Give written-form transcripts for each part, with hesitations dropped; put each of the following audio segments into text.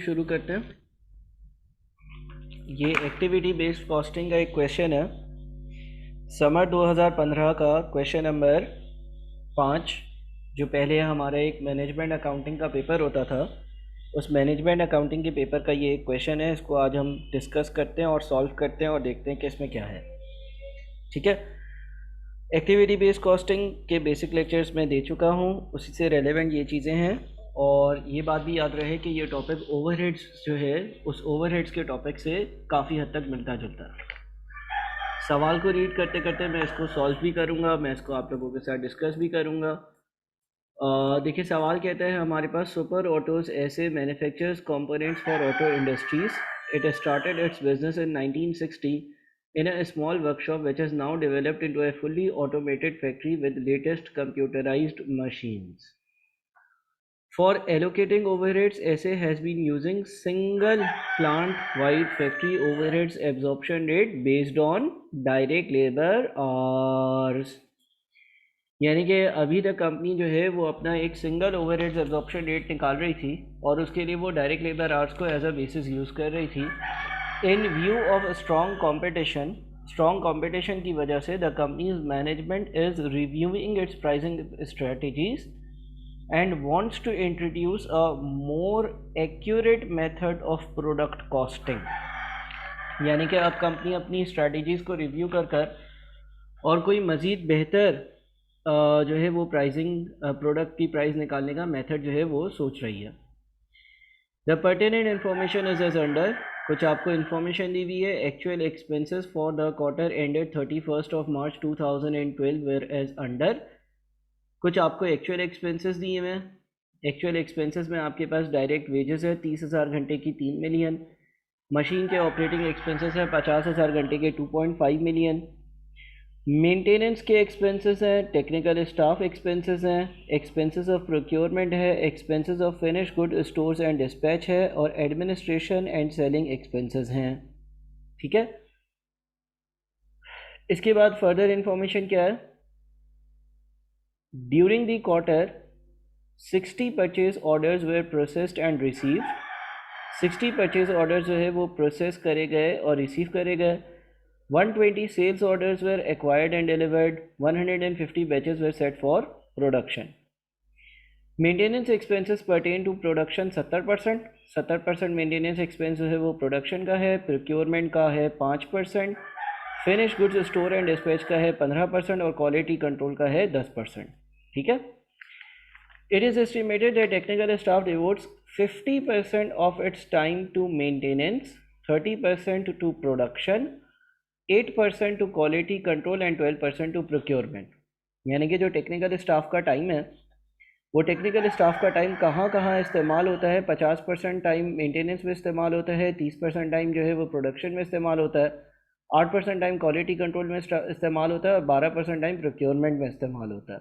शुरू करते हैं। ये एक्टिविटी बेस्ड कॉस्टिंग का एक क्वेश्चन है। समर 2015 का क्वेश्चन नंबर 5, जो पहले हमारा एक मैनेजमेंट अकाउंटिंग का पेपर होता था, उस मैनेजमेंट अकाउंटिंग के पेपर का ये एक क्वेश्चन है। इसको आज हम डिस्कस करते हैं और सॉल्व करते हैं और देखते हैं कि इसमें क्या है। ठीक है। एक्टिविटी बेस्ड कॉस्टिंग के बेसिक लेक्चर्स मैं दे चुका हूँ, उसी से रेलेवेंट ये चीज़ें हैं। और ये बात भी याद रहे कि ये टॉपिक ओवरहेड्स जो है उस ओवरहेड्स के टॉपिक से काफ़ी हद तक मिलता जुलता है। सवाल को रीड करते करते मैं इसको सॉल्व भी करूँगा, मैं इसको आप लोगों के साथ डिस्कस भी करूँगा। देखिए, सवाल कहता है हमारे पास सुपर ऑटोज ऐसे manufactures components for auto industries. It started its business in 1960 in a small workshop which has now developed into a fully automated factory with latest computerized machines. For allocating overheads, SA has been using single plant-wide factory overheads absorption rate based on direct labor hours. यानी कि अभी तक company जो है वो अपना एक single overheads absorption rate निकाल रही थी और उसके लिए वो डायरेक्ट लेबर आवर्स को एज अ बेसिस यूज़ कर रही थी। इन व्यू ऑफ स्ट्रॉन्ग कंपटीशन की वजह से the companies management is reviewing it's pricing strategies and wants to introduce a more accurate method of product costing। यानी कि अब कंपनी अपनी स्ट्रेटजीज़ को रिव्यू कर और कोई मज़ीद बेहतर जो है वो प्राइसिंग प्रोडक्ट की प्राइस निकालने का मेथड जो है वो सोच रही है। The pertinent information is as under. कुछ आपको इन्फॉर्मेशन दी हुई है। Actual expenses for the quarter ended 31 March 2012 were as under. कुछ आपको एक्चुअल एक्सपेंसेस दिए हुए हैं। एक्चुअल एक्सपेंसेस में आपके पास डायरेक्ट वेजेस है 30,000 घंटे की 3 मिलियन। मशीन के ऑपरेटिंग एक्सपेंसेस है 50,000 घंटे के 2.5 मिलियन। मेंटेनेंस के एक्सपेंसेस हैं, टेक्निकल स्टाफ एक्सपेंसेस हैं, एक्सपेंसेस ऑफ प्रोक्योरमेंट है, expenses of finish good stores and dispatch है और एडमिनिस्ट्रेशन एंड सेलिंग एक्सपेंसेस हैं। ठीक है। इसके बाद फर्दर इंफॉर्मेशन क्या है। During the quarter 60 purchase orders were processed and receive. 60 purchase orders जो है वो प्रोसेस करे गए और रिसीव करे गए। 120 sales orders were acquired and delivered. 150 batches were set for production. Maintenance expenses pertain to production 70%। 70% maintenance expense जो है वो प्रोडक्शन का है। प्रोक्योरमेंट का है 5%। Finish goods store and dispatch का है 15% और क्वालिटी कंट्रोल का है 10%। ठीक है। It is estimated that technical staff devotes 50% of its time to maintenance, 30% to production, 8% to quality control and 12% to procurement। यानी कि जो टेक्निकल स्टाफ का टाइम है वो टेक्निकल स्टाफ का टाइम कहाँ कहाँ इस्तेमाल होता है। 50% टाइम मेंटेनेंस में इस्तेमाल होता है, 30% टाइम जो है वो प्रोडक्शन में इस्तेमाल होता है, 8% टाइम क्वालिटी कंट्रोल में इस्तेमाल होता है और 12% टाइम प्रोक्योरमेंट में इस्तेमाल होता है।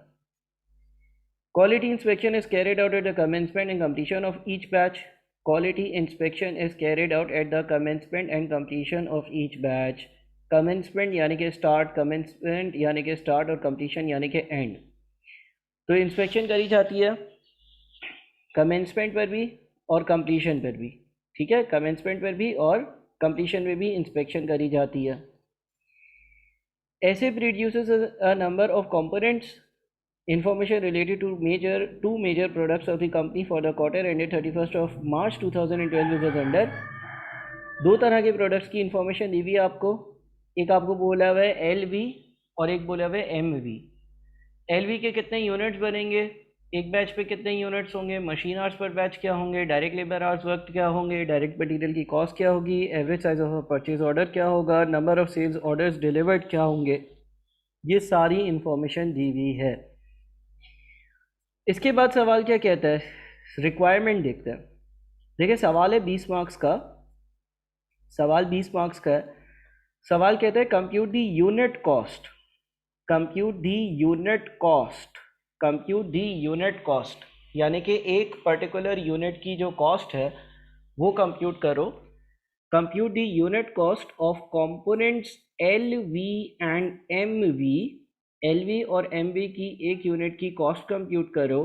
Quality inspection is carried out at the commencement and completion of each batch. Quality inspection is carried out at the commencement and completion of each batch. Commencement यानी कि start, commencement यानी कि start और completion यानी कि end। तो inspection करी जाती है commencement पर भी और completion पर भी। ठीक है। commencement पर भी और completion में भी इंस्पेक्शन करी जाती है। ऐसे produces a number of components information related to two major products of the company for the quarter ended 31st of March 2012 is under। दो तरह के प्रोडक्ट्स की इंफॉर्मेशन दी हुई है आपको। एक आपको बोला हुआ है LV और एक बोला हुआ है MV। LV के कितने यूनिट्स बनेंगे, एक बैच पे कितने यूनिट्स होंगे, मशीन आवर्स पर बैच क्या होंगे, डायरेक्ट लेबर आवर्स वर्क क्या होंगे, डायरेक्ट मटीरियल की कॉस्ट क्या होगी, average size of purchase order क्या होगा, number of sales orders delivered क्या होंगे, ये सारी इंफॉर्मेशन दी हुई है। इसके बाद सवाल क्या कहता है, रिक्वायरमेंट देखते हैं। देखिए, सवाल है 20 मार्क्स का। सवाल 20 मार्क्स का है। सवाल कहता है कंप्यूट दी यूनिट कॉस्ट। कंप्यूट दी यूनिट कॉस्ट। कंप्यूट दी यूनिट कॉस्ट यानी कि एक पर्टिकुलर यूनिट की जो कॉस्ट है वो कंप्यूट करो। Compute the unit cost of components LV and MV। LV और MV की एक यूनिट की कॉस्ट कंप्यूट करो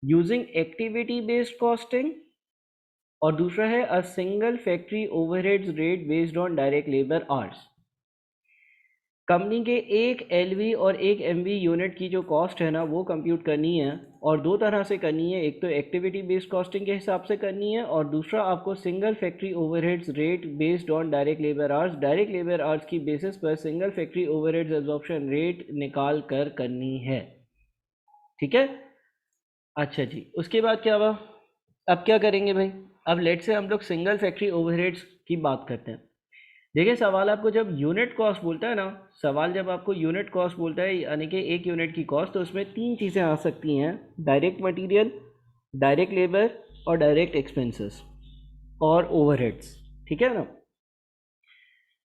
यूजिंग एक्टिविटी बेस्ड कॉस्टिंग और दूसरा है a single factory overheads rate based on direct labour hours. Company के एक एलवी और एक एमवी यूनिट की जो कॉस्ट है ना वो कंप्यूट करनी है, और दो तरह से करनी है। एक तो एक्टिविटी बेस्ड कॉस्टिंग के हिसाब से करनी है, और दूसरा आपको single factory overheads rate based on direct labour hours, direct labour hours की बेसिस पर single factory overheads absorption rate निकाल कर करनी है। ठीक है, अच्छा जी, उसके बाद क्या हुआ? अब क्या करेंगे भाई? अब लेट से हम लोग सिंगल फैक्ट्री ओवरहेड्स की बात करते हैं। देखिए, सवाल आपको जब यूनिट कॉस्ट बोलता है ना, सवाल जब आपको यूनिट कॉस्ट बोलता है यानी कि एक यूनिट की कॉस्ट, तो उसमें तीन चीज़ें आ सकती हैं: डायरेक्ट मटेरियल, डायरेक्ट लेबर और डायरेक्ट एक्सपेंसेस और ओवरहेड्स। ठीक है ना?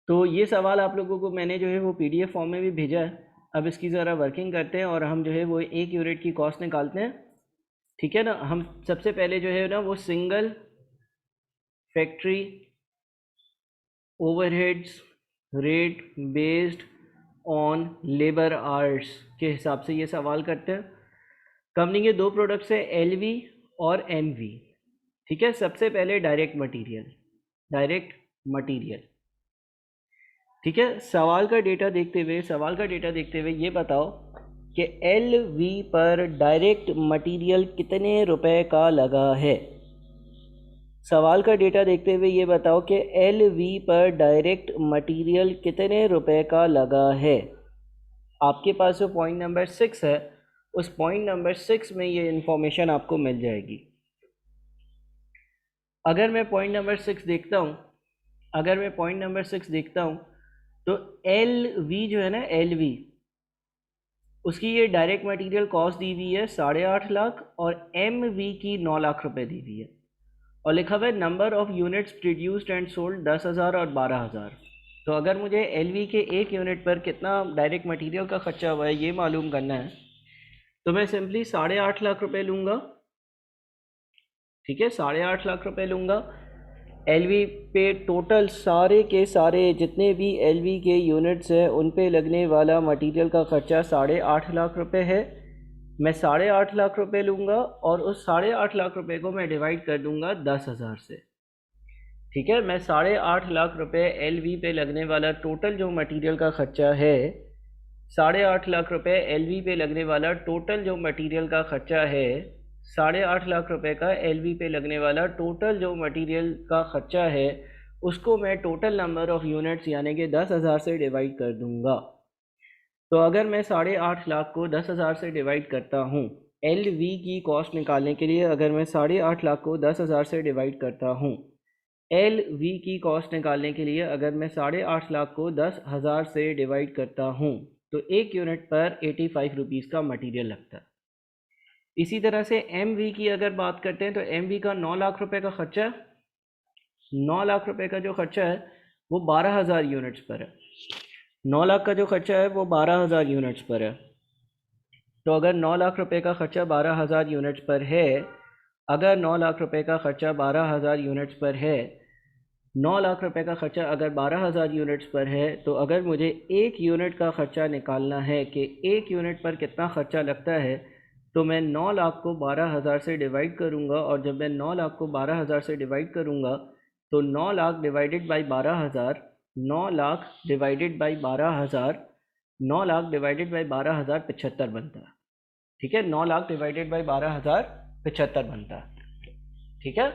तो ये सवाल आप लोगों को मैंने जो है वो पीडीएफ फॉर्म में भी भेजा है। अब इसकी ज़रा वर्किंग करते हैं और हम जो है वो एक यूनिट की कॉस्ट निकालते हैं। ठीक है ना? हम सबसे पहले जो है ना वो single factory overheads rate based on labour hours के हिसाब से ये सवाल करते हैं। कंपनी के दो प्रोडक्ट्स है, एलवी और एमवी। ठीक है, सबसे पहले डायरेक्ट मटेरियल, डायरेक्ट मटेरियल। ठीक है, सवाल का डेटा देखते हुए ये बताओ कि एल वी पर डायरेक्ट मटेरियल कितने रुपए का लगा है। सवाल का डेटा देखते हुए ये बताओ कि एल वी पर डायरेक्ट मटेरियल कितने रुपए का लगा है। आपके पास जो पॉइंट नंबर 6 है, उस पॉइंट नंबर 6 में ये इंफॉर्मेशन आपको मिल जाएगी। अगर मैं पॉइंट नंबर 6 देखता हूँ, तो एल वी जो है ना, एल वी, उसकी ये डायरेक्ट मटेरियल कॉस्ट दी हुई है 8.5 लाख, और एम वी की 9 लाख रुपए दी हुई है, और लिखा हुआ है number of units produced and sold 10,000 और 12,000। तो अगर मुझे एलवी के एक यूनिट पर कितना डायरेक्ट मटेरियल का खर्चा हुआ है ये मालूम करना है, तो मैं सिंपली 8.5 लाख रुपए लूँगा। ठीक है, 8.5 लाख रुपए लूँगा। एलवी पे टोटल सारे के सारे जितने भी एलवी के यूनिट्स हैं उन पे लगने वाला मटेरियल का खर्चा 8.5 लाख रुपए है। मैं 8.5 लाख रुपए लूँगा और उस 8.5 लाख रुपए को मैं डिवाइड कर दूँगा 10,000 से। ठीक है, मैं 8.5 लाख रुपए एलवी पे लगने वाला टोटल जो मटेरियल का खर्चा है, 8.5 लाख रुपए एलवी पे लगने वाला टोटल जो मटेरियल का खर्चा है, 8.5 लाख रुपए का एलवी पे लगने वाला टोटल जो मटेरियल का खर्चा है, उसको मैं टोटल नंबर ऑफ़ यूनिट्स यानी कि 10,000 से डिवाइड कर दूंगा। तो अगर मैं 8.5 लाख को 10,000 से डिवाइड करता हूँ, एल वी की कॉस्ट निकालने के लिए अगर मैं 8.5 लाख को 10,000 से डिवाइड करता हूँ, एल वी की कॉस्ट निकालने के लिए अगर मैं 8.5 लाख को 10,000 से डिवाइड करता हूँ, तो एक यूनिट पर 85 रुपीज़ का मटेरियल लगता है। इसी तरह से एम वी की अगर बात करते हैं, तो एम वी का 9 लाख रुपए का खर्चा, 9 लाख रुपए का जो खर्चा है वो 12,000 यूनिट्स पर है। 9 लाख का जो खर्चा है वो 12,000 यूनिट्स पर है। तो अगर 9 लाख रुपए का खर्चा 12,000 यूनिट्स पर है, अगर 9 लाख रुपए का खर्चा 12,000 यूनिट्स पर है, 9 लाख रुपए का खर्चा अगर 12,000 यूनिट्स पर है, तो अगर मुझे एक यूनिट का खर्चा निकालना है कि एक यूनिट पर कितना खर्चा लगता है, तो मैं 9 लाख को 12,000 से डिवाइड करूंगा, और जब मैं 9 लाख को 12,000 से डिवाइड करूंगा तो 9 lakh divided by 12,000, 9 lakh divided by 12,000, 9 lakh divided by 12,000 75 बनता है। ठीक है, 9 लाख डिवाइडेड बाई 12,000 75 बनता है। ठीक है,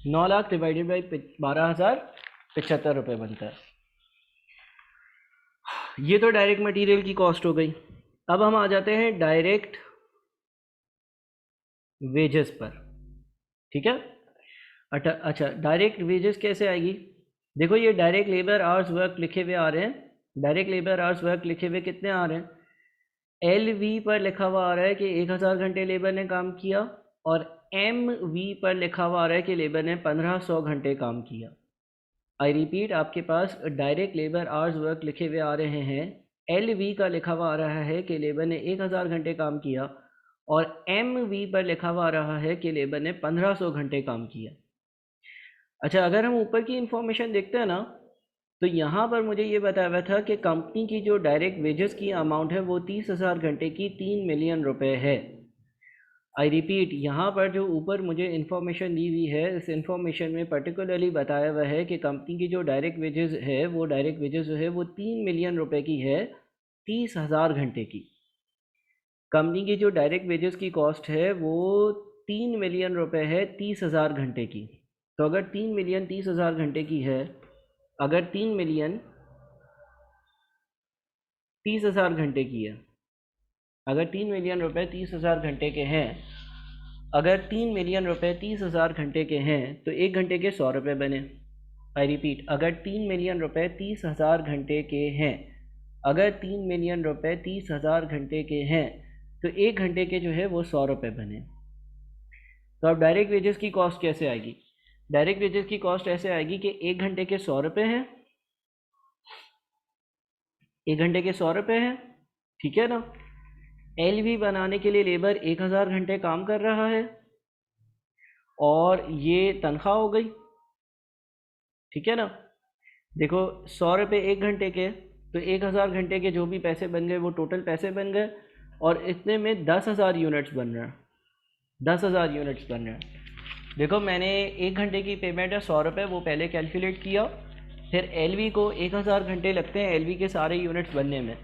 9 लाख डिवाइडेड बाई 12,000 75 रुपये बनता है। ये तो डायरेक्ट मटेरियल की कॉस्ट हो गई। अब हम आ जाते हैं डायरेक्ट वेजेस पर। ठीक है, अच्छा, डायरेक्ट वेजेस कैसे आएगी? देखो, ये डायरेक्ट लेबर आवर्स वर्क लिखे हुए आ रहे हैं। डायरेक्ट लेबर आवर्स वर्क लिखे हुए कितने आ रहे हैं? एल वी पर लिखा हुआ आ रहा है कि 1,000 घंटे लेबर ने काम किया, और एम वी पर लिखा हुआ आ रहा है कि लेबर ने 1500 घंटे काम किया। आई रिपीट, आपके पास डायरेक्ट लेबर आवर्स वर्क लिखे हुए आ रहे हैं। एल वी का लिखा हुआ आ रहा है कि लेबर ने 1,000 घंटे काम किया, और एम वी पर लिखा हुआ आ रहा है कि लेबर ने 1500 घंटे काम किया। अच्छा, अगर हम ऊपर की इंफॉर्मेशन देखते हैं ना, तो यहाँ पर मुझे ये बताया हुआ था कि कंपनी की जो डायरेक्ट वेजेस की अमाउंट है वो 30,000 घंटे की 3 मिलियन रुपए है। आई रिपीट, यहाँ पर जो ऊपर मुझे इन्फॉर्मेशन दी हुई है, इस इन्फॉर्मेशन में पर्टिकुलरली बताया हुआ है कि कंपनी की जो डायरेक्ट वेजेस है, वो डायरेक्ट वेजेस जो है वो 3 मिलियन रुपए की है 30,000 घंटे की। कंपनी की जो डायरेक्ट वेजेस की कॉस्ट है वो 3 मिलियन रुपए है 30,000 घंटे की। तो अगर 3 मिलियन 30,000 घंटे की है, अगर 3 मिलियन 30,000 घंटे की है, अगर 3 मिलियन रुपए 30,000 घंटे के हैं, अगर 3 मिलियन रुपए 30,000 घंटे के हैं तो एक घंटे के 100 रुपये बने। आई रिपीट, अगर 3 मिलियन रुपए 30,000 घंटे के हैं, अगर 3 मिलियन रुपए 30,000 घंटे के हैं तो एक घंटे के जो है वो 100 रुपये बने। तो अब डायरेक्ट वेजेस की कॉस्ट कैसे आएगी? डायरेक्ट वेजेस की कॉस्ट ऐसे आएगी कि एक घंटे के 100 रुपये हैं, एक घंटे के 100 रुपये हैं, ठीक है ना। एलवी बनाने के लिए लेबर 1,000 घंटे काम कर रहा है और ये तनख्वाह हो गई, ठीक है ना। देखो 100 रुपये एक घंटे के, तो 1,000 घंटे के जो भी पैसे बन गए वो टोटल पैसे बन गए, और इतने में 10,000 यूनिट्स बन रहे हैं, 10,000 यूनिट्स बन रहे हैं। देखो मैंने एक घंटे की पेमेंट है 100 रुपये, वो पहले कैलकुलेट किया, फिर एलवी को 1,000 घंटे लगते हैं एलवी के सारे यूनिट्स बनने में,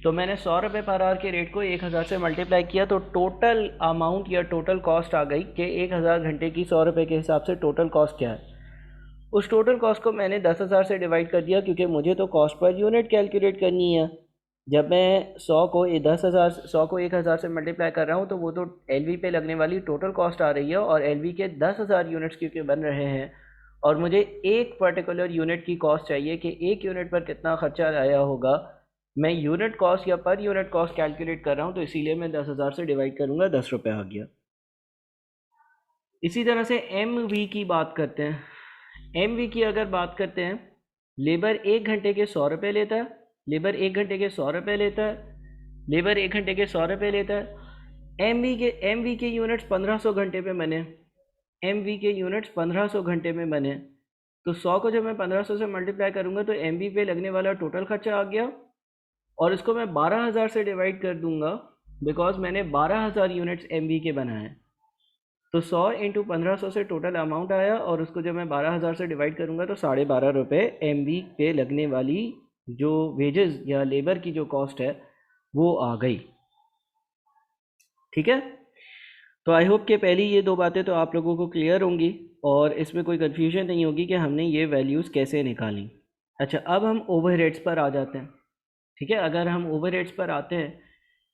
तो मैंने 100 रुपये पर आवर के रेट को 1,000 से मल्टीप्लाई किया, तो टोटल अमाउंट या टोटल कॉस्ट आ गई कि 1,000 घंटे की 100 रुपये के हिसाब से टोटल कॉस्ट क्या है। उस टोटल कॉस्ट को मैंने 10,000 से डिवाइड कर दिया, क्योंकि मुझे तो कॉस्ट पर यूनिट कैलकुलेट करनी है। जब मैं 100 को 10,000 100 को 1,000 से मल्टीप्लाई कर रहा हूँ तो वो तो एलवी पे लगने वाली टोटल कॉस्ट आ रही है, और एलवी के 10,000 यूनिट्स क्योंकि बन रहे हैं, और मुझे एक पर्टिकुलर यूनिट की कॉस्ट चाहिए कि एक यूनिट पर कितना खर्चा आया होगा। मैं यूनिट कॉस्ट या पर यूनिट कॉस्ट कैलकुलेट कर रहा हूँ, तो इसीलिए मैं 10,000 से डिवाइड करूँगा, 10 रुपये आ गया। इसी तरह से एम वी की बात करते हैं। एम वी की अगर बात करते हैं, लेबर एक घंटे के 100 रुपये लेता है, लेबर एक घंटे के 100 रुपये लेता है, लेबर एक घंटे के 100 रुपये लेता है। एम वी के यूनिट्स 1500 घंटे पे बने, एम वी के यूनिट्स 1500 घंटे में बने, तो 100 को जब मैं 1500 से मल्टीप्लाई करूँगा तो एम वी पे लगने वाला टोटल खर्चा आ गया, और इसको मैं 12,000 से डिवाइड कर दूंगा, बिकॉज मैंने 12,000 यूनिट्स एम वी के बनाए हैं। तो 100 इंटू 1500 से टोटल अमाउंट आया, और उसको जब मैं 12,000 से डिवाइड करूँगा तो 12.5 रुपये एम वी पे लगने वाली जो वेजेस या लेबर की जो कॉस्ट है वो आ गई, ठीक है। तो आई होप कि पहली ये दो बातें तो आप लोगों को क्लियर होंगी, और इसमें कोई कन्फ्यूजन नहीं होगी कि हमने ये वैल्यूज़ कैसे निकाली। अच्छा, अब हम ओवरहेड्स पर आ जाते हैं, ठीक है। अगर हम ओवरहेड्स पर आते हैं,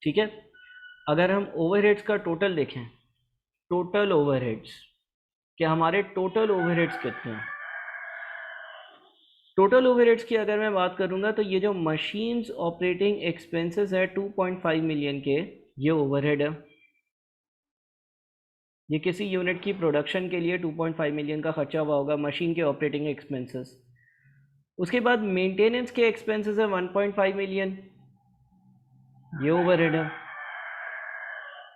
ठीक है, अगर हम ओवरहेड्स का टोटल देखें, टोटल ओवरहेड्स, कि हमारे टोटल ओवरहेड्स कितने हैं। टोटल ओवरहेड्स की अगर मैं बात करूंगा तो ये जो मशीन्स ऑपरेटिंग एक्सपेंसेस है 2.5 मिलियन के, ये ओवरहेड है। ये किसी यूनिट की प्रोडक्शन के लिए 2.5 मिलियन का खर्चा हुआ होगा, मशीन के ऑपरेटिंग एक्सपेंसेस। उसके बाद मेंटेनेंस के एक्सपेंसेस है 1.5 मिलियन, ये ओवरहेड है।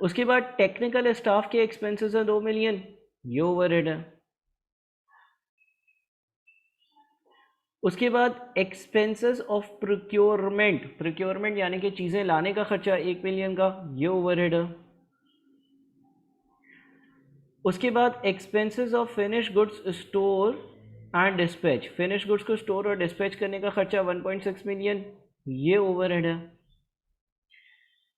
उसके बाद टेक्निकल स्टाफ के एक्सपेंसेस है 2 मिलियन, ये ओवरहेड है। उसके बाद एक्सपेंसेस ऑफ प्रोक्योरमेंट, प्रोक्योरमेंट यानी कि चीज़ें लाने का खर्चा 1 मिलियन का, ये ओवरहेड है। उसके बाद expenses of finish goods store and dispatch, finish goods को स्टोर और डिस्पैच करने का खर्चा 1.6 मिलियन, ये ओवरहेड है।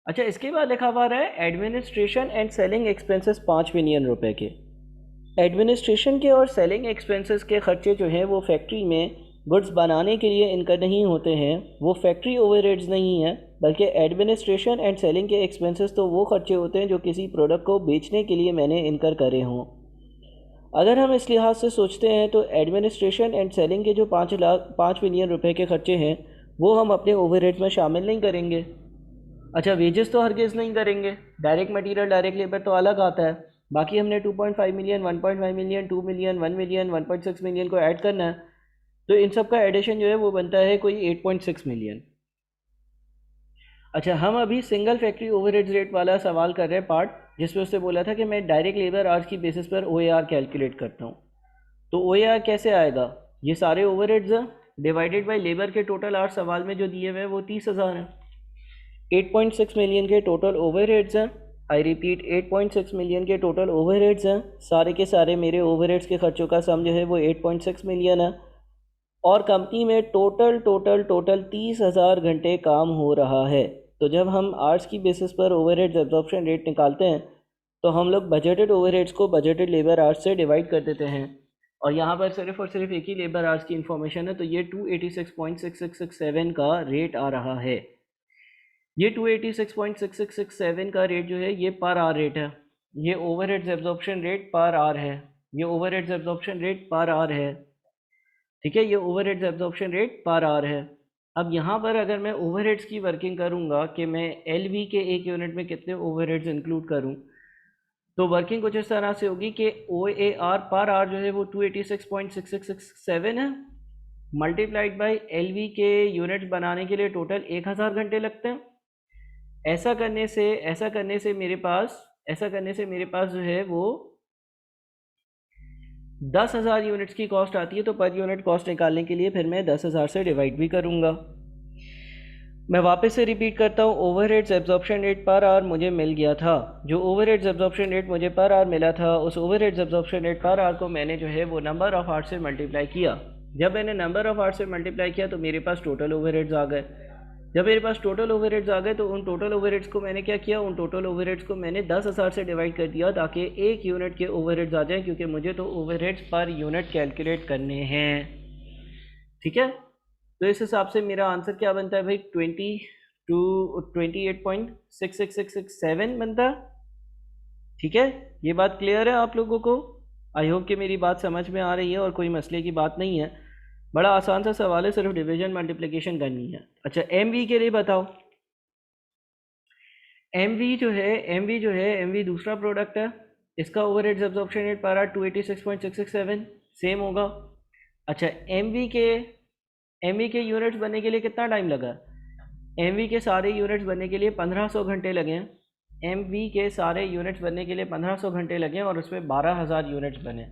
अच्छा, इसके बाद लिखा हुआ है administration and selling expenses 5 million रुपए के। एडमिनिस्ट्रेशन के और सेलिंग एक्सपेंसेस के खर्चे जो हैं वो फैक्ट्री में गुड्स बनाने के लिए इनकर नहीं होते हैं, वो फैक्ट्री ओवरहेड्स नहीं है, बल्कि एडमिनिस्ट्रेशन एंड सेलिंग के एक्सपेंसेस तो वो खर्चे होते हैं जो किसी प्रोडक्ट को बेचने के लिए मैंने इनकर करे हों। अगर हम इस लिहाज से सोचते हैं तो एडमिनिस्ट्रेशन एंड सेलिंग के जो 5 मिलियन रुपए के खर्चे हैं वो हम अपने ओवरहेड्स में शामिल नहीं करेंगे। अच्छा, वेजेस तो हरगिज़ नहीं करेंगे, डायरेक्ट मटेरियल डायरेक्ट लेबर तो अलग आता है। बाकी हमने 2.5 million, 1.5 million, 2 million, 1 million, 1.6 million को ऐड करना है, तो इन सब का एडिशन जो है वो बनता है कोई 8.6 मिलियन। अच्छा, हम अभी सिंगल फैक्ट्री ओवरहेड्स रेट वाला सवाल कर रहे हैं पार्ट, जिसमें उससे बोला था कि मैं डायरेक्ट लेबर आवर्स की बेसिस पर OAR कैलकुलेट करता हूँ। तो OAR कैसे आएगा, ये सारे ओवरहेड्स हैं, डिवाइडेड बाय लेबर के टोटल आवर्स सवाल में जो दिए हुए हैं वो 30,000 हैं। 8.6 मिलियन के टोटल ओवरहेड्स हैं। आई रिपीट 8.6 मिलियन के टोटल ओवरहेड्स हैं। सारे के सारे मेरे ओवरहेड्स के खर्चों का सम जो है वो 8.6 मिलियन है। और कंपनी में टोटल 30,000 घंटे काम हो रहा है। तो जब हम आवर्स की बेसिस पर ओवरहेड्स एब्जॉर्प्शन रेट निकालते हैं तो हम लोग बजटेड ओवरहेड्स को बजटेड लेबर आवर्स से डिवाइड कर देते हैं। और यहाँ पर सिर्फ और सिर्फ एक ही लेबर आवर्स की इन्फॉर्मेशन है, तो ये 286.6667 का रेट आ रहा है। ये 286.6667 का रेट जो है ये पर आवर रेट है। ये overheads absorption rate per hour है। ये overheads absorption rate per hour है। ठीक है, ये overheads absorption rate per hour है। अब यहाँ पर अगर मैं ओवरहेड्स की वर्किंग करूँगा कि मैं एलवी के एक यूनिट में कितने ओवरहेड्स इंक्लूड करूँ, तो वर्किंग कुछ इस तरह से होगी कि ओ ए आर पर आवर जो है वो 286.6667 है, मल्टीप्लाइड बाई एल वी के यूनिट्स बनाने के लिए टोटल 1000 घंटे लगते हैं। ऐसा करने से मेरे पास जो है वो 10,000 यूनिट्स की कॉस्ट आती है। तो पर यूनिट कॉस्ट निकालने के लिए फिर मैं 10,000 से डिवाइड भी करूँगा। मैं वापस से रिपीट करता हूँ, overheads absorption rate per hour मुझे मिल गया था। जो ओवरहेड्स एब्जॉर्प्शन रेट मुझे पर आवर मिला था, उस overheads absorption rate per hour को मैंने जो है वो नंबर ऑफ आवर्स से मल्टीप्लाई किया। जब मैंने नंबर ऑफ आवर्स से मल्टीप्लाई किया तो मेरे पास टोटल ओवरहेड्स आ गए। जब मेरे पास टोटल ओवरहेड्स आ गए तो उन टोटल ओवरहेड्स को मैंने क्या किया, उन टोटल ओवरहेड्स को मैंने 10,000 से डिवाइड कर दिया ताकि एक यूनिट के ओवरहेड्स आ जाएँ, क्योंकि मुझे तो ओवरहेड्स पर यूनिट कैलकुलेट करने हैं। ठीक है, तो इस हिसाब से मेरा आंसर क्या बनता है भाई, 28.6667 बनता है। ठीक है, ये बात क्लियर है आप लोगों को? आई होप कि मेरी बात समझ में आ रही है और कोई मसले की बात नहीं है। बड़ा आसान सा सवाल है, सिर्फ डिवीजन मल्टीप्लिकेशन करनी है। अच्छा, एम वी के लिए बताओ। एम वी जो है दूसरा प्रोडक्ट है। इसका overheads absorption rate per hour 286.667 same होगा। अच्छा, एम वी के यूनिट्स बनने के लिए कितना टाइम लगा? एम वी के सारे यूनिट्स बनने के लिए 1500 घंटे लगे हैं। एम वी के सारे यूनिट्स बनने के लिए 1500 घंटे लगे हैं और उसमें 12,000 यूनिट्स बने।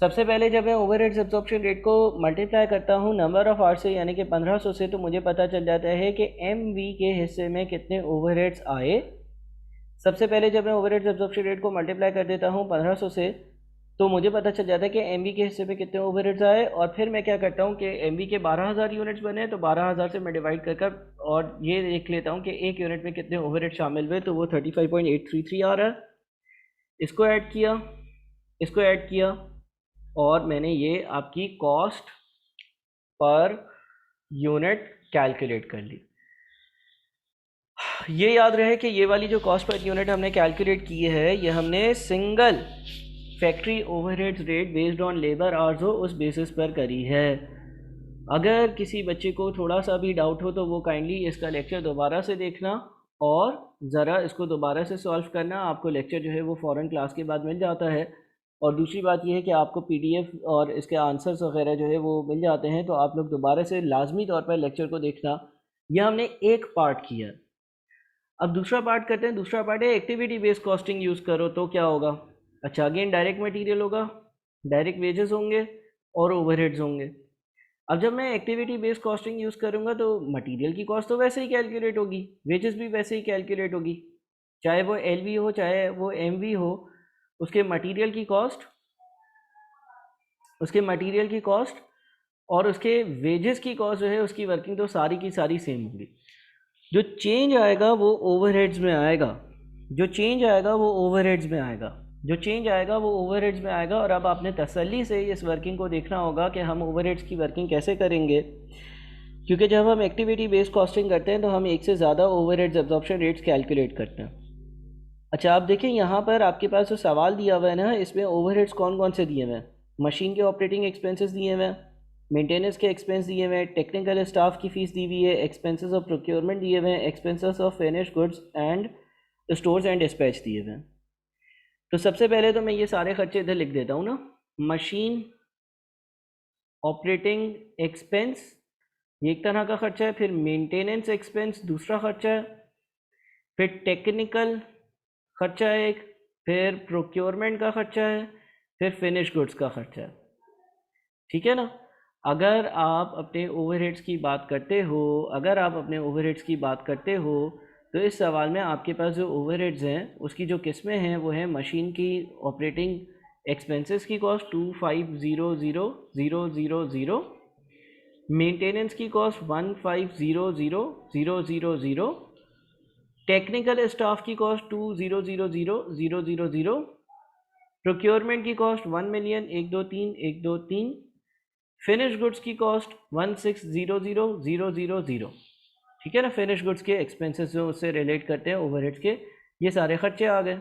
सबसे पहले जब मैं ओवरहेड्स एब्जॉर्प्शन रेट को मल्टीप्लाई करता हूँ नंबर ऑफ आवर्स से, यानी कि 1500 से, तो मुझे पता चल जाता है कि एम वी के हिस्से में कितने ओवरहेड्स आए। सबसे पहले जब मैं ओवरहेड्स एब्जॉर्प्शन रेट को मल्टीप्लाई कर देता हूँ 1500 से, तो मुझे पता चल जाता है कि एम वी के हिस्से में कितने ओवरहेड्स आए। और फिर मैं क्या करता हूँ कि एम वी के 12,000 यूनिट्स बने, तो 12,000 से मैं डिवाइड कर और ये देख लेता हूँ कि एक यूनिट में कितने ओवरहेड शामिल हुए, तो वो 35.833 आ रहा है। इसको ऐड किया और मैंने ये आपकी कॉस्ट पर यूनिट कैलकुलेट कर ली। ये याद रहे कि ये वाली जो कॉस्ट पर यूनिट हमने कैलकुलेट की है, ये हमने single factory overheads rate based on labour hours हो उस बेसिस पर करी है। अगर किसी बच्चे को थोड़ा सा भी डाउट हो तो वो काइंडली इसका लेक्चर दोबारा से देखना और ज़रा इसको दोबारा से सॉल्व करना। आपको लेक्चर जो है वो फ़ौरन क्लास के बाद मिल जाता है। और दूसरी बात यह है कि आपको पीडीएफ और इसके आंसर्स वगैरह जो है वो मिल जाते हैं, तो आप लोग दोबारा से लाजमी तौर पर लेक्चर को देखना। यह हमने एक पार्ट किया। अब दूसरा पार्ट करते हैं। दूसरा पार्ट है एक्टिविटी बेस्ड कॉस्टिंग यूज़ करो तो क्या होगा। अच्छा, अगेन डायरेक्ट मटेरियल होगा, डायरेक्ट वेजेस होंगे और ओवरहेड्स होंगे। अब जब मैं एक्टिविटी बेस्ड कॉस्टिंग यूज़ करूँगा तो मटेरियल की कॉस्ट तो वैसे ही कैलकुलेट होगी, वेजेस भी वैसे ही कैलकुलेट होगी, चाहे वो एलवी हो चाहे वो एमवी हो। उसके मटेरियल की कॉस्ट और उसके वेजेस की कॉस्ट जो है उसकी वर्किंग तो सारी की सारी सेम होगी। जो चेंज आएगा वो ओवरहेड्स में आएगा। और अब आपने तसल्ली से इस वर्किंग को देखना होगा कि हम ओवरहेड्स की वर्किंग कैसे करेंगे, क्योंकि जब हम एक्टिविटी बेस्ड कॉस्टिंग करते हैं तो हम एक से ज़्यादा ओवरहेड्स एब्जॉर्प्शन रेट्स कैलकुलेट करते हैं। अच्छा, आप देखिए यहाँ पर आपके पास जो सवाल दिया हुआ है ना, इसमें ओवरहेड्स कौन कौन से दिए हुए हैं। मशीन के ऑपरेटिंग एक्सपेंसेस दिए हुए हैं, मेंटेनेंस के एक्सपेंस दिए हुए हैं, टेक्निकल स्टाफ की फ़ीस दी हुई है, एक्सपेंसेस ऑफ प्रोक्योरमेंट दिए हुए हैं, expenses of finish goods and stores and dispatch दिए हुए हैं। तो सबसे पहले तो मैं ये सारे खर्चे इधर लिख देता हूँ ना। मशीन ऑपरेटिंग एक्सपेंस ये एक तरह का खर्चा है, फिर मेंटेनेंस एक्सपेंस दूसरा खर्चा है, फिर टेक्निकल खर्चा है एक, फिर प्रोक्योरमेंट का खर्चा है, फिर फिनिश गुड्स का खर्चा है। ठीक है ना। अगर आप अपने ओवरहेड्स की बात करते हो तो इस सवाल में आपके पास जो ओवरहेड्स हैं उसकी जो किस्में हैं वो हैं मशीन की ऑपरेटिंग एक्सपेंसेस की कॉस्ट 2500000, मेंटेनेंस की कॉस्ट 1500000, टेक्निकल स्टाफ की कॉस्ट 2000000, प्रोक्योरमेंट की कॉस्ट 1,123,123, फिनिश गुड्स की कॉस्ट 1600000। ठीक है ना, फिनिश गुड्स के एक्सपेंसेस जो उससे रिलेट करते हैं ओवरहेड्स के, ये सारे खर्चे आ गए।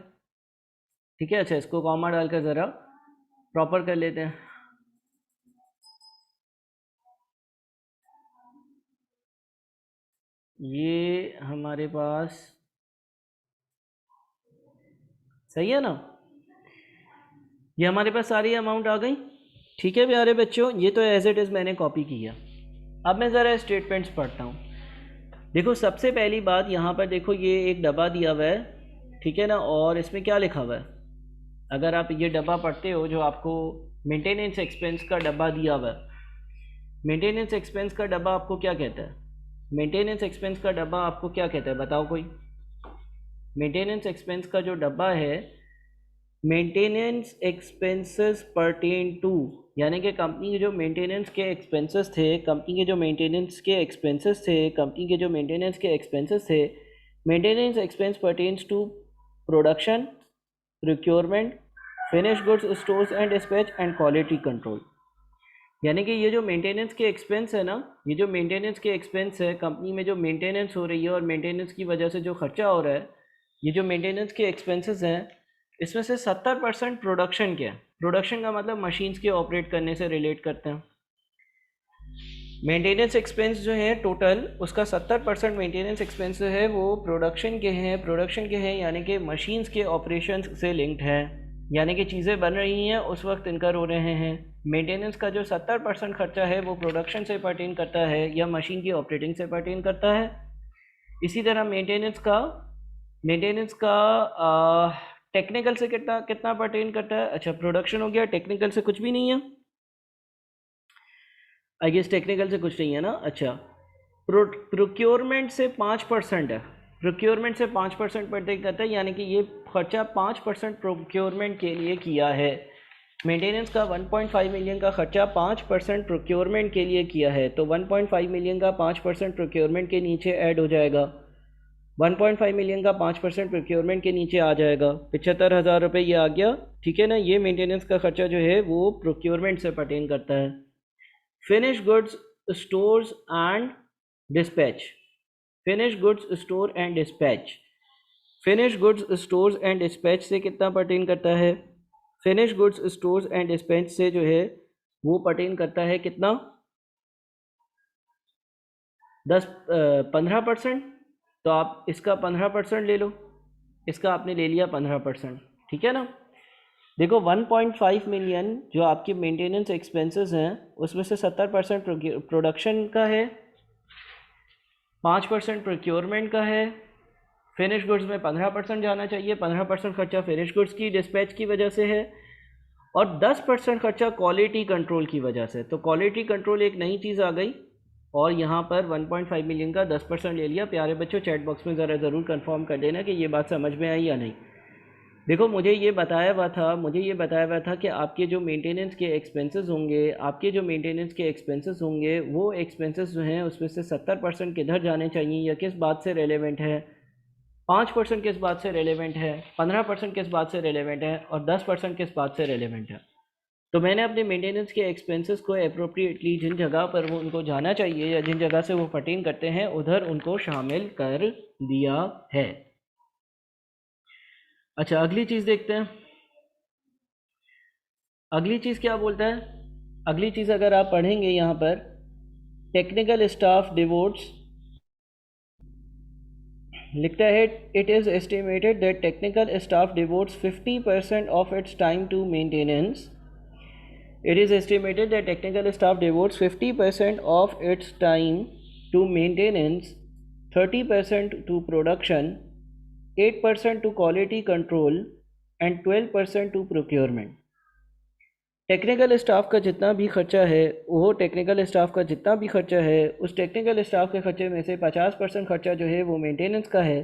ठीक है, अच्छा इसको कॉमा डालकर ज़रा प्रॉपर कर लेते हैं। ये हमारे पास सही है ना, ये हमारे पास सारी अमाउंट आ गई। ठीक है प्यारे बच्चों, ये तो एज इट इज़ मैंने कॉपी किया। अब मैं ज़रा स्टेटमेंट्स पढ़ता हूँ। देखो सबसे पहली बात यहाँ पर देखो, ये एक डब्बा दिया हुआ है, ठीक है ना, और इसमें क्या लिखा हुआ है? अगर आप ये डब्बा पढ़ते हो जो आपको मेंटेनेंस एक्सपेंस का डब्बा दिया हुआ है, मेंटेनेंस एक्सपेंस का डब्बा आपको क्या कहता है? मेंटेनेंस एक्सपेंस का डब्बा आपको क्या कहता है, बताओ कोई। मेंटेनेंस एक्सपेंस का जो डब्बा है, मेंटेनेंस एक्सपेंसेस परटेन टू, यानी कि कंपनी के जो मेंटेनेंस के एक्सपेंसेस थे, कंपनी के जो मेंटेनेंस के एक्सपेंसेस थे, maintenance expense pertains to production, procurement, finish goods, stores and dispatch and quality control. यानी कि ये जो मेंटेनेंस के एक्सपेंस है ना, ये जो मेंटेनेंस के एक्सपेंस है, कंपनी में जो मेंटेनेंस हो रही है और मेंटेनेंस की वजह से जो खर्चा हो रहा है, ये जो मेंटेनेंस के एक्सपेंसेस हैं, इसमें से 70% प्रोडक्शन के है। प्रोडक्शन का मतलब मशीन्स के ऑपरेट करने से रिलेट करते हैं। मेंटेनेंस एक्सपेंस जो है टोटल, उसका 70% मेंटेनेंस एक्सपेंस जो है वो प्रोडक्शन के हैं, यानी कि मशीन्स के ऑपरेशन से लिंक्ड है, यानी कि चीज़ें बन रही हैं उस वक्त इनकर हो रहे हैं। मेंटेनेंस का जो 70% खर्चा है वो प्रोडक्शन से पर्टेन करता है या मशीन की ऑपरेटिंग से पर्टेन करता है। इसी तरह मेंटेनेंस का टेक्निकल से कितना पर्टेन करता है? अच्छा प्रोडक्शन हो गया, टेक्निकल से कुछ भी नहीं है, आई गेस टेक्निकल से कुछ नहीं है ना। अच्छा प्रोक्योरमेंट से 5% है, प्रोक्योरमेंट से 5% पर्टेन करता है, यानी कि ये खर्चा 5% प्रोक्योरमेंट के लिए किया है। मेंटेनेंस का 1.5 मिलियन का खर्चा 5% प्रोक्योरमेंट के लिए किया है, तो 1.5 मिलियन का 5% प्रोक्योरमेंट के नीचे ऐड हो जाएगा। 1.5 मिलियन का 5% प्रोक्योरमेंट के नीचे आ जाएगा, 75,000 रुपये ये आ गया। ठीक है ना, ये मेंटेनेंस का खर्चा जो है वो प्रोक्योरमेंट से पर्टेन करता है। Finish goods, stores and dispatch, finish goods, store and dispatch, finish goods, stores and dispatch से कितना पर्टेन करता है? Finish goods, stores and dispatch से जो है वो पर्टेन करता है कितना? 15%। तो आप इसका 15% ले लो, इसका आपने ले लिया 15%। ठीक है ना, देखो 1.5 मिलियन जो आपके मेंटेनेंस एक्सपेंसेस हैं उसमें से 70% प्रोडक्शन का है, 5% प्रोक्योरमेंट का है, फिनिश गुड्स में 15% जाना चाहिए, 15% खर्चा फिनिश गुड्स की डिस्पैच की वजह से है, और 10% खर्चा क्वालिटी कंट्रोल की वजह से। तो क्वालिटी कंट्रोल एक नई चीज़ आ गई, और यहाँ पर 1.5 मिलियन का 10% ले लिया। प्यारे बच्चों चैट बॉक्स में ज़रा ज़रूर कंफर्म कर देना कि ये बात समझ में आई या नहीं। देखो मुझे ये बताया हुआ था कि आपके जो मेंटेनेंस के एक्सपेंसेस होंगे वो एक्सपेंसेस जो हैं उसमें से 70% किधर जाने चाहिए या किस बात से रेलेवेंट है, 5% किस बात से रेलेवेंट है, 15% किस बात से रेलेवेंट है, और 10% किस बात से रेलेवेंट है। तो मैंने अपने मेंटेनेंस के एक्सपेंसेस को अप्रोप्रिएटली जिन जगह पर वो उनको जाना चाहिए या जिन जगह से वो पर्टेन करते हैं उधर उनको शामिल कर दिया है। अच्छा अगली चीज़ देखते हैं, अगली चीज़ क्या बोलता है। अगली चीज़ अगर आप पढ़ेंगे यहाँ पर, टेक्निकल स्टाफ डिवोट्स, लिखता है it is estimated that technical staff devotes 50% of its time to maintenance. It is estimated that technical staff devotes 50% of its time to maintenance, 30% to production, 8% to quality control, and 12% to procurement. Technical staff का जितना भी खर्चा है, वो technical staff का जितना भी खर्चा है, उस टेक्निकल स्टाफ के खर्चे में से 50% खर्चा जो है वो मेंटेनेंस का है,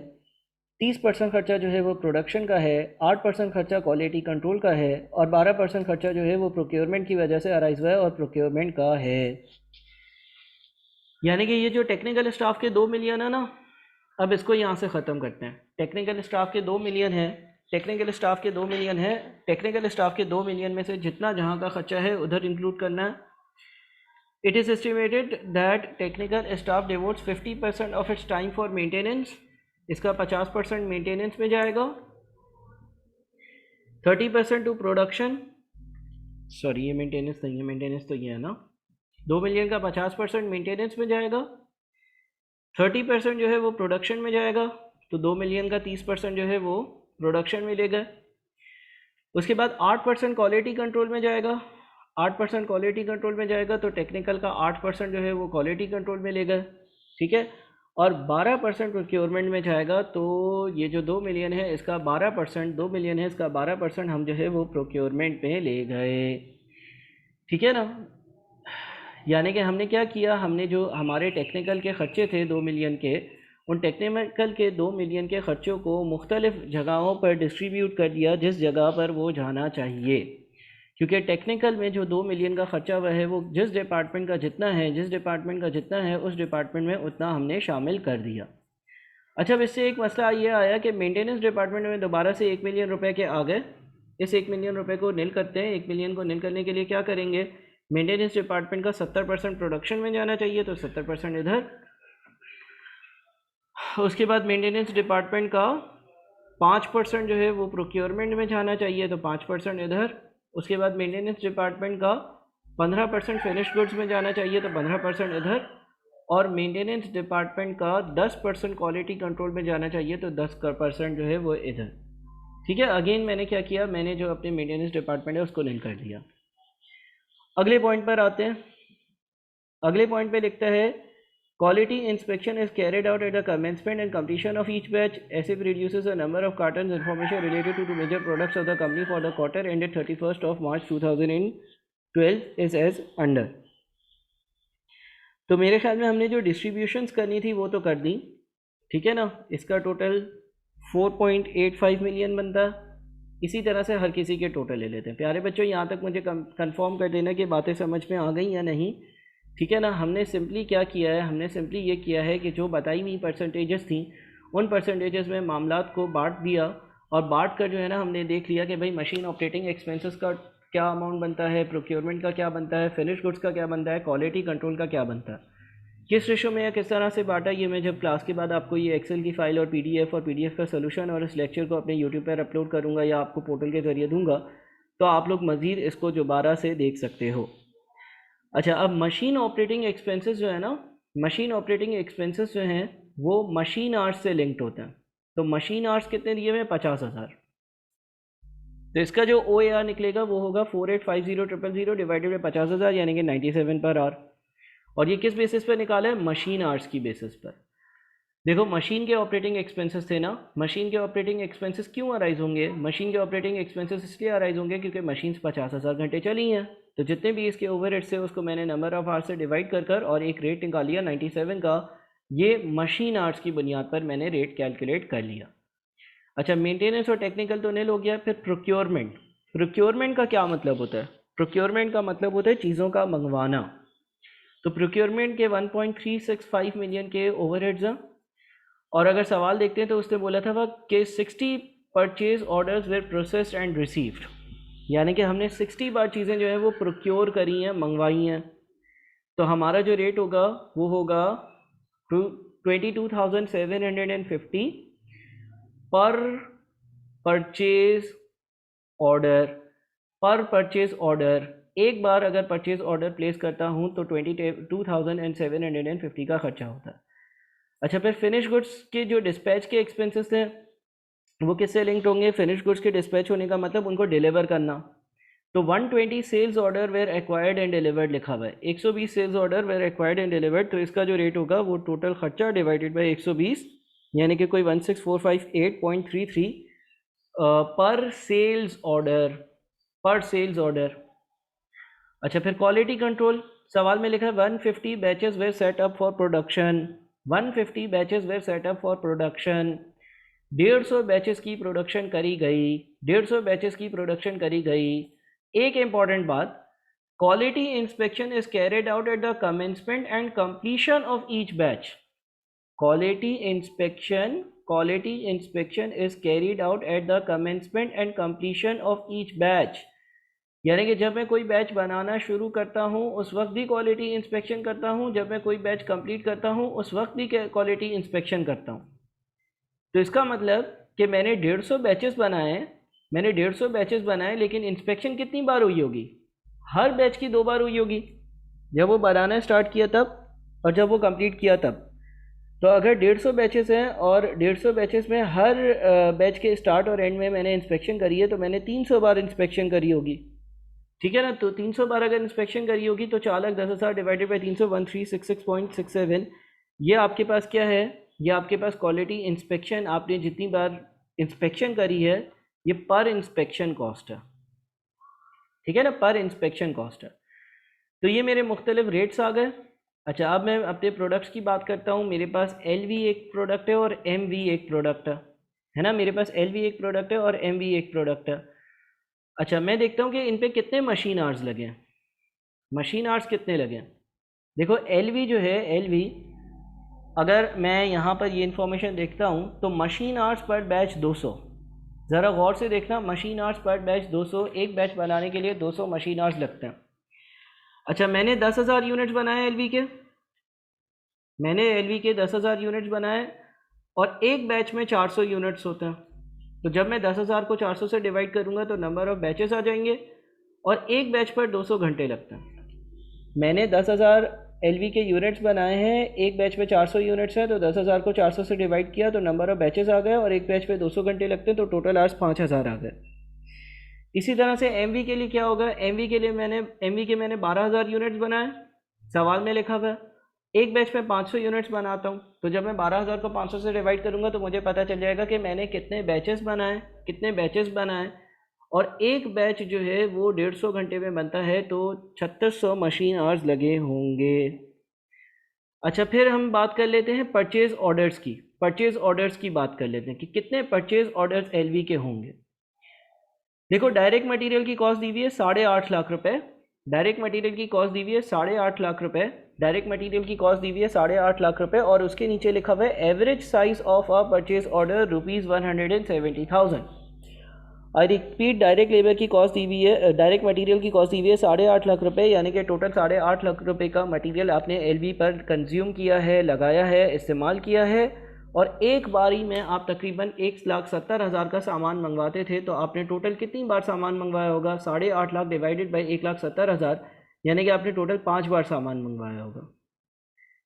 30% खर्चा जो है वो प्रोडक्शन का है, 8% खर्चा क्वालिटी कंट्रोल का है, और 12% खर्चा जो है वो प्रोक्योरमेंट की वजह से अराइज हुआ है और प्रोक्योरमेंट का है। यानी कि ये जो टेक्निकल स्टाफ के 2 मिलियन है ना, अब इसको यहाँ से ख़त्म करते हैं। टेक्निकल स्टाफ के 2 मिलियन है, टेक्निकल स्टाफ के 2 मिलियन है, टेक्निकल स्टाफ के 2 मिलियन में से जितना जहाँ का खर्चा है उधर इंक्लूड करना है। It is estimated that technical staff devotes 50% of its time for maintenance. इसका 50% मेंटेनेंस में जाएगा, 30% टू प्रोडक्शन, सॉरी ये मेंटेनेंस नहीं है, मेंटेनेंस तो ये है ना। 2 मिलियन का 50% मेंटेनेंस में जाएगा, 30% जो है वो प्रोडक्शन में जाएगा, तो 2 मिलियन का 30% जो है वो प्रोडक्शन में ले गए। उसके बाद 8% क्वालिटी कंट्रोल में जाएगा, 8% क्वालिटी कंट्रोल में जाएगा, तो टेक्निकल का 8% जो है वो क्वालिटी कंट्रोल में ले गए, ठीक है। और 12% प्रोक्योरमेंट में जाएगा, तो ये जो 2 मिलियन है इसका 12%, 2 मिलियन है इसका 12% हम जो है वो प्रोक्योरमेंट में ले गए, ठीक है ना। यानी कि हमने क्या किया, हमने जो हमारे टेक्निकल के ख़र्चे थे 2 मिलियन के, उन टेक्निकल के 2 मिलियन के ख़र्चों को मुख्तलिफ़ जगहों पर डिस्ट्रीब्यूट कर दिया जिस जगह पर वो जाना चाहिए, क्योंकि टेक्निकल में जो 2 मिलियन का ख़र्चा हुआ है वो जिस डिपार्टमेंट का जितना है, जिस डिपार्टमेंट का जितना है उस डिपार्टमेंट में उतना हमने शामिल कर दिया। अच्छा, अब इससे एक मसला ये आया कि मेंटेनेंस डिपार्टमेंट में दोबारा से 1 मिलियन रुपए के आ गए। इस 1 मिलियन रुपए को नील करते हैं। 1 मिलियन को नील करने के लिए क्या करेंगे, मेंटेनेंस डिपार्टमेंट का 70% प्रोडक्शन में जाना चाहिए, तो 70% इधर। उसके बाद मेंटेनेंस डिपार्टमेंट का 5% जो है वो प्रोक्योरमेंट में जाना चाहिए, तो 5% इधर। उसके बाद मेंटेनेंस डिपार्टमेंट का 15% फिनिश गुड्स में जाना चाहिए, तो 15% इधर। और मेंटेनेंस डिपार्टमेंट का 10% क्वालिटी कंट्रोल में जाना चाहिए, तो 10% जो है वो इधर, ठीक है। अगेन मैंने क्या किया, मैंने जो अपने मेंटेनेंस डिपार्टमेंट है उसको नील कर दिया। अगले पॉइंट पर आते हैं। अगले पॉइंट पे लिखता है quality inspection is carried out at the commencement and completion of each batch as it reduces the number of cartons. Information related to the major products of the company for the quarter ended 31st of March 2012 is as under। तो मेरे ख्याल में हमने जो distributions करनी थी वो तो कर दी, ठीक है ना। इसका टोटल 4.85 मिलियन बनता। इसी तरह से हर किसी के टोटल ले लेते हैं। प्यारे बच्चों, यहाँ तक मुझे कंफर्म कर देना कि बातें समझ में आ गई या नहीं, ठीक है ना। हमने सिंपली क्या किया है, हमने सिंपली ये किया है कि जो बताई हुई परसेंटेजेस थी उन परसेंटेजेस में मामलात को बांट दिया, और बांट कर जो है ना हमने देख लिया कि भाई मशीन ऑपरेटिंग एक्सपेंसेस का क्या अमाउंट बनता है, प्रोक्योरमेंट का क्या बनता है, फिनिश गुड्स का क्या बनता है, क्वालिटी कंट्रोल का क्या बनता है, किस रेशो में या किस तरह से बांटा। ये मैं जब क्लास के बाद आपको ये एक्सेल की फ़ाइल और पीडीएफ का सोल्यूशन और इस लेक्चर को अपने यूट्यूब पर अपलोड करूँगा या आपको पोर्टल के ज़रिए दूँगा, तो आप लोग मज़ीद इसको दोबारा से देख सकते हो। अच्छा, अब मशीन ऑपरेटिंग एक्सपेंसेस जो है ना, मशीन ऑपरेटिंग एक्सपेंसेस जो हैं वो मशीन आवर्स से लिंक्ड होते हैं। तो मशीन आवर्स कितने दिए हुए हैं, 50,000। तो इसका जो OAR निकलेगा वो होगा 4850,000 डिवाइडेड बाई 50,000, यानी कि 97 पर आवर। और ये किस बेसिस पर निकाला है, मशीन आवर्स की बेसिस पर। देखो, मशीन के ऑपरेटिंग एक्सपेंसेस थे ना, मशीन के ऑपरेटिंग एक्सपेंसेस क्यों अराइज होंगे, मशीन के ऑपरेटिंग एक्सपेंसेस इसलिए अराइज होंगे क्योंकि मशीन्स 50,000 घंटे चली हैं। तो जितने भी इसके ओवरहेड्स थे उसको मैंने नंबर ऑफ आवर्स से डिवाइड कर और एक रेट निकाल लिया 97 का। ये मशीन आवर्स की बुनियाद पर मैंने रेट कैलकुलेट कर लिया। अच्छा, मेंटेनेंस और टेक्निकल तो नील हो गया। फिर प्रोक्योरमेंट। प्रोक्योरमेंट का क्या मतलब होता है, प्रोक्योरमेंट का मतलब होता है चीज़ों का मंगवाना। तो प्रोक्योरमेंट के 1.365 मिलियन के ओवरहेड्स हैं। और अगर सवाल देखते हैं तो उसने बोला था वह कि 60 purchase orders were processed and received, यानी कि हमने 60 बार चीज़ें जो है वो प्रोक्योर करी हैं, मंगवाई हैं। तो हमारा जो रेट होगा वो होगा 22,750 पर परचेज ऑर्डर। पर परचेज ऑर्डर, एक बार अगर परचेज ऑर्डर प्लेस करता हूँ तो 22,750 का खर्चा होता है। अच्छा, फिर फिनिश गुड्स के जो डिस्पैच के एक्सपेंसेस थे वो किससे लिंक्ड होंगे, फिनिश गुड्स के डिस्पैच होने का मतलब उनको डिलीवर करना। तो 120 sales order were acquired and delivered लिखा हुआ है, 120 sales order were acquired and delivered. तो इसका जो रेट होगा वो टोटल खर्चा डिवाइडेड बाई 120, यानी कि कोई 16458.33 per sales order. Per sales order अच्छा, फिर क्वालिटी कंट्रोल, सवाल में लिखा है 150 batches were set up for production, 150 batches were set up for production, 150 batches की प्रोडक्शन करी गई, 150 बैचेस की प्रोडक्शन करी गई। एक इंपॉर्टेंट बात, quality inspection is carried out at the commencement and completion of each batch. Quality inspection is carried out at the commencement and completion of each batch. यानी कि जब मैं कोई बैच बनाना शुरू करता हूँ उस वक्त भी क्वालिटी इंस्पेक्शन करता हूँ, जब मैं कोई बैच कंप्लीट करता हूँ उस वक्त भी क्वालिटी इंस्पेक्शन करता हूँ। तो इसका मतलब कि मैंने 150 बैचेस बनाए, लेकिन इंस्पेक्शन कितनी बार हुई होगी? हर बैच की 2 बार हुई होगी, जब वो बनाना स्टार्ट किया तब और जब वो कंप्लीट किया तब। तो अगर 150 बैचेस हैं और 150 बैचेस में हर बैच के स्टार्ट और एंड में मैंने इंस्पेक्शन करी है, तो मैंने 300 बार इंस्पेक्शन करी होगी, ठीक है ना। तो 300 बार अगर इंस्पेक्शन करी होगी तो 4,10,000 डिवाइडेड बाई 300 1366.67। ये आपके पास क्या है? ये आपके पास क्वालिटी इंस्पेक्शन, आपने जितनी बार इंस्पेक्शन करी है ये पर इंस्पेक्शन कॉस्ट है, ठीक है ना, पर इंस्पेक्शन कॉस्ट है। तो ये मेरे मुख्तलिफ रेट्स आ गए। अच्छा, अब मैं अपने प्रोडक्ट्स की बात करता हूँ। मेरे पास LV एक प्रोडक्ट है और MV एक प्रोडक्ट है ना। मेरे पास LV एक प्रोडक्ट है और MV एक प्रोडक्ट है। अच्छा, मैं देखता हूँ कि इन पे कितने मशीन आवर्स लगे हैं। मशीन आवर्स कितने लगे हैं? देखो LV जो है, LV अगर मैं यहाँ पर ये इन्फॉर्मेशन देखता हूँ तो मशीन आवर्स पर बैच 200। ज़रा गौर से देखना, मशीन आवर्स पर बैच 200, एक बैच बनाने के लिए 200 मशीन आवर्स लगते हैं। अच्छा, मैंने 10,000 यूनिट्स बनाए LV के, मैंने LV के 10,000 यूनिट्स बनाए और एक बैच में 400 यूनिट्स होते हैं। तो जब मैं 10,000 को 400 से डिवाइड करूँगा तो नंबर ऑफ़ बैचेस आ जाएंगे और एक बैच पर 200 घंटे लगते हैं। मैंने 10,000 LV के यूनिट्स बनाए हैं, एक बैच में 400 यूनिट्स हैं, तो 10,000 को 400 से डिवाइड किया तो नंबर ऑफ़ बैचेस आ गए और एक बैच पे 200 घंटे लगते हैं, तो टोटल आवर्स 5,000 आ गए। इसी तरह से MV के लिए क्या होगा? MV के मैंने 12,000 यूनिट्स बनाए, सवाल में लिखा हुआ है। एक बैच में 500 यूनिट्स बनाता हूँ, तो जब मैं 12,000 को 500 से डिवाइड करूँगा तो मुझे पता चल जाएगा कि मैंने कितने बैचेस बनाए और एक बैच जो है वो 150 घंटे में बनता है, तो 3600 मशीन आवर्स लगे होंगे। अच्छा, फिर हम बात कर लेते हैं परचेज़ ऑर्डर्स की बात कर लेते हैं कि कितने परचेज़ ऑर्डर्स LV के होंगे। देखो, डायरेक्ट मटेरियल की कॉस्ट दी हुई है 8.5 लाख रुपए, डायरेक्ट मटेरियल की कॉस्ट दी हुई है 8.5 लाख रुपए, डायरेक्ट मटेरियल की कॉस्ट दी हुई है 8.5 लाख रुपए और उसके नीचे लिखा हुआ है average size of a purchase order ₹170,000। I repeat, direct labour की कॉस्ट दी हुई है, डायरेक्ट मटेरियल की कॉस्ट दी हुई है 8.5 लाख रुपए, यानी कि टोटल 8.5 लाख रुपए का मटेरियल आपने LV पर कंज्यूम किया है, लगाया है, इस्तेमाल किया है और एक बारी में आप तकरीबन 1,70,000 का सामान मंगवाते थे, तो आपने टोटल कितनी बार सामान मंगवाया होगा? 8.5 लाख डिवाइडेड बाई 1,70,000, यानी कि आपने टोटल 5 बार सामान मंगवाया होगा।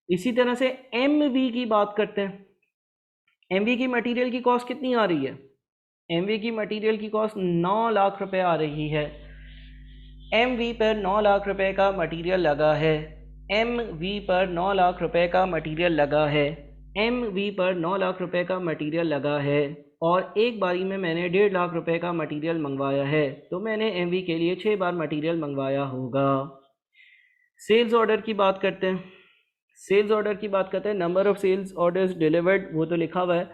इसी तरह से MV की बात करते हैं। MV की मटेरियल की कॉस्ट कितनी आ रही है? MV की मटेरियल की कॉस्ट 9 लाख रुपए आ रही है। MV पर 9 लाख रुपए का मटेरियल लगा है, MV पर 9 लाख रुपए का मटेरियल लगा है, MV पर 9 लाख रुपए का मटेरियल लगा है और एक बारी में मैंने 1.5 लाख रुपए का मटेरियल मंगवाया है, तो मैंने MV के लिए 6 बार मटेरियल मंगवाया होगा। सेल्स ऑर्डर की बात करते हैं। Number of sales orders delivered, वो तो लिखा हुआ है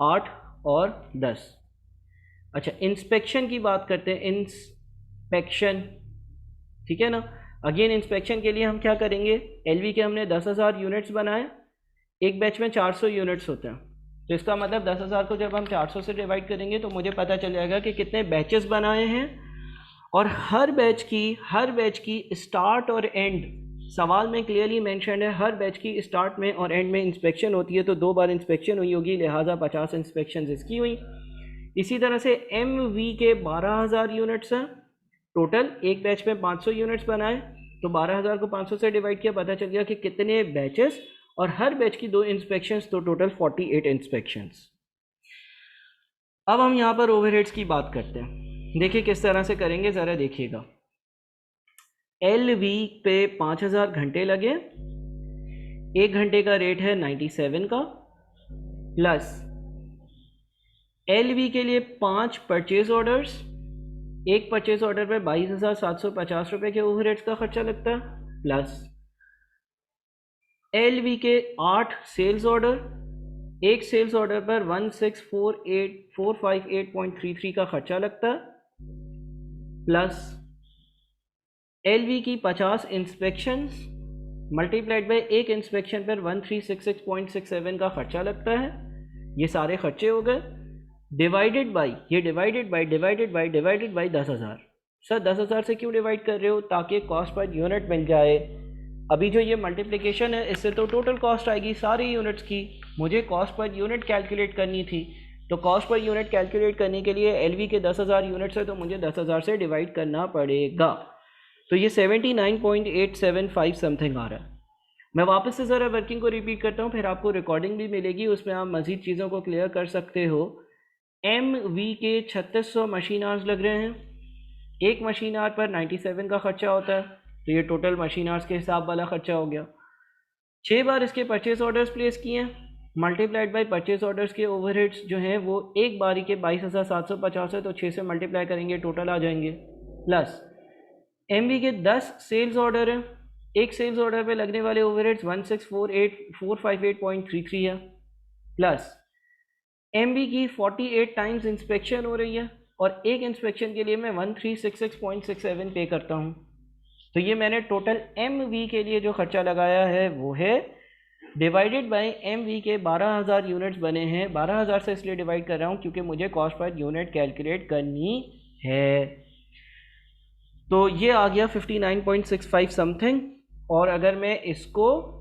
8 और 10। अच्छा, इंस्पेक्शन की बात करते हैं। इंस्पेक्शन, ठीक है ना। अगेन इंस्पेक्शन के लिए हम क्या करेंगे? LV के हमने 10,000 यूनिट्स बनाए, एक बैच में 400 यूनिट्स होते हैं, तो इसका मतलब 10,000 को जब हम 400 से डिवाइड करेंगे तो मुझे पता चल जाएगा कि कितने बैचेस बनाए हैं और हर बैच की स्टार्ट और एंड, सवाल में क्लियरली मेंशन है, हर बैच की स्टार्ट में और एंड में इंस्पेक्शन होती है, तो 2 बार इंस्पेक्शन हुई होगी, लिहाजा 50 इंस्पेक्शन इसकी हुई। इसी तरह से MV के 12,000 यूनिट्स हैं टोटल, एक बैच में 500 यूनिट्स बनाए, तो 12,000 को 500 से डिवाइड किया, पता चल गया कि कितने बैचेस और हर बैच की 2 इंस्पेक्शंस, तो टोटल 48 इंस्पेक्शंस। अब हम यहाँ पर ओवरहेड्स की बात करते हैं। देखिए किस तरह से करेंगे, ज़रा देखिएगा। LV पे 5,000 घंटे लगे, एक घंटे का रेट है 97 का, प्लस LV के लिए 5 परचेज ऑर्डर्स, एक परचेज ऑर्डर पे 22,750 रुपये के ओवरहेड्स का खर्चा लगता है, प्लस LV के 8 सेल्स ऑर्डर, एक सेल्स ऑर्डर पर 1648458.33 का खर्चा लगता है, प्लस LV की 50 इंस्पेक्शंस मल्टीप्लाइड बाय एक इंस्पेक्शन पर 1366.67 का खर्चा लगता है। ये सारे खर्चे हो गए, डिवाइडेड बाय 10,000। सर 10,000 से क्यों डिवाइड कर रहे हो? ताकि कॉस्ट पर यूनिट मिल जाए। अभी जो ये मल्टीप्लिकेशन है इससे तो टोटल कॉस्ट आएगी सारी यूनिट्स की, मुझे कॉस्ट पर यूनिट कैलकुलेट करनी थी। तो कॉस्ट पर यूनिट कैलकुलेट करने के लिए LV के 10,000 यूनिट्स है तो मुझे 10,000 से डिवाइड करना पड़ेगा। तो ये 79.875 समथिंग आ रहा है। मैं वापस से ज़रा वर्किंग को रिपीट करता हूँ, फिर आपको रिकॉर्डिंग भी मिलेगी, उसमें आप मज़ीद चीज़ों को क्लियर कर सकते हो। MV के 3600 मशीन आवर्स लग रहे हैं, एक मशीन आवर पर 97 का खर्चा होता है, तो ये टोटल मशीन आवर्स के हिसाब वाला खर्चा हो गया। 6 बार इसके परचेज ऑर्डर्स प्लेस किए हैं, मल्टीप्लाइड बाय परचेज ऑर्डर्स के ओवरहेड्स जो हैं वो एक बारी के 22,750 है, तो 6 से मल्टीप्लाई करेंगे टोटल आ जाएंगे, प्लस MV के 10 सेल्स ऑर्डर हैं, एक सेल्स ऑर्डर पे लगने वाले ओवरहेड्स 1648458.33 है, प्लस MV की 48 टाइम्स इंस्पेक्शन हो रही है और एक इंस्पेक्शन के लिए मैं 1366.67 पे करता हूँ। तो ये मैंने टोटल MV के लिए जो खर्चा लगाया है वो है, डिवाइडेड बाय MV के 12,000 यूनिट्स बने हैं। 12,000 से इसलिए डिवाइड कर रहा हूँ क्योंकि मुझे कॉस्ट पर यूनिट कैलकुलेट करनी है। तो ये आ गया 59.65 समथिंग। और अगर मैं इसको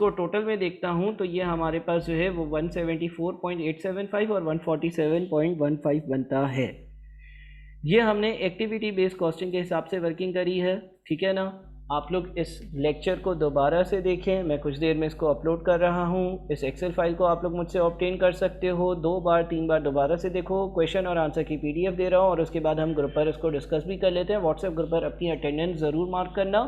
टोटल में देखता हूँ तो ये हमारे पास जो है वो 174.875 और 147.15 बनता है। ये हमने एक्टिविटी बेस्ड कॉस्टिंग के हिसाब से वर्किंग करी है, ठीक है ना। आप लोग इस लेक्चर को दोबारा से देखें, मैं कुछ देर में इसको अपलोड कर रहा हूँ। इस एक्सेल फाइल को आप लोग मुझसे ऑब्टेन कर सकते हो, 2 बार 3 बार दोबारा से देखो। क्वेश्चन और आंसर की PDF दे रहा हूँ और उसके बाद हम ग्रुप पर इसको डिस्कस भी कर लेते हैं। व्हाट्सएप ग्रुप पर अपनी अटेंडेंस ज़रूर मार्क करना।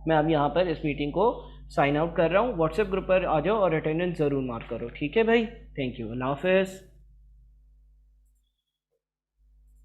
मैं अब यहाँ पर इस मीटिंग को साइन आउट कर रहा हूँ। व्हाट्सएप ग्रुप पर आ जाओ और अटेंडेंस ज़रूर मार्क करो, ठीक है भाई। थैंक यू, अल्लाह हाफ़िज़।